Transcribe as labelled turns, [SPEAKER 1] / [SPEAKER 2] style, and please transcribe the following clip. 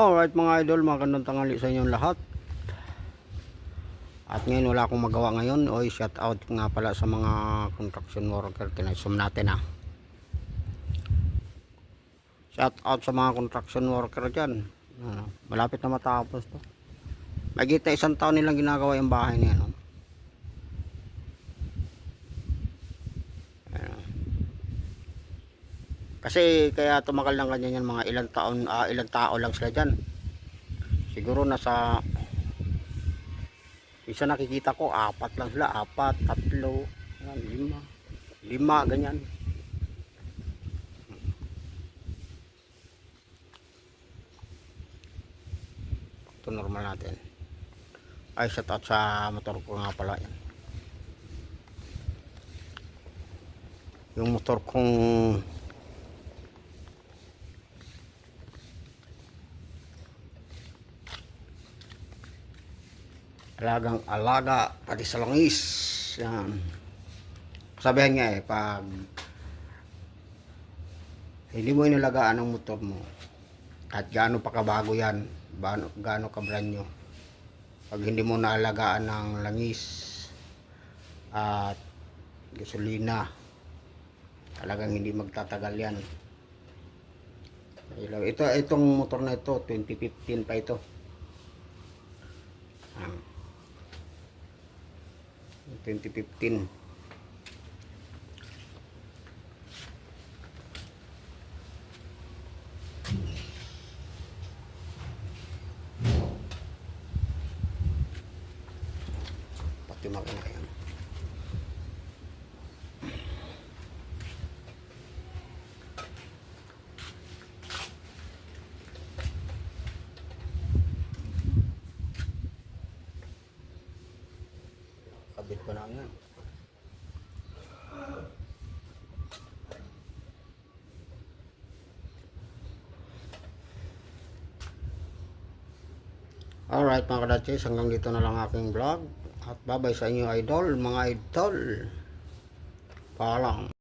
[SPEAKER 1] Alright mga idol, magandang tanghali sa inyong lahat. At ngayon wala akong magawa ngayon. Oy, shout out nga pala sa mga construction worker. Kinasum natin ha. Shout out sa mga construction worker dyan. Malapit na matapos to. Magita 1 taon nilang ginagawa yung bahay niya. No? Kasi kaya tumagal ng ganyan yan, mga ilang taon, ilang tao lang sila dyan. Siguro nasa, isa nakikita ko 4 lang sila, 4, 3, 5 ganyan. Ito normal natin. Ay, shout out sa motor ko nga pala yan. Yung motor kong alagang alaga pati sa langis. Yan. Sabihan nga pag hindi mo inalagaan ang motor mo, at gaano pa kabago yan, gaano ka brand new, pag hindi mo naalagaan ng langis at gasolina, talagang hindi magtatagal yan. Itong motor na ito 2015 pa ito. 2015. Pati makina yan. Kabit pa na yan. Alright mga kadaches, hanggang dito na lang aking vlog. At babay sa inyo idol, mga idol. Paalam.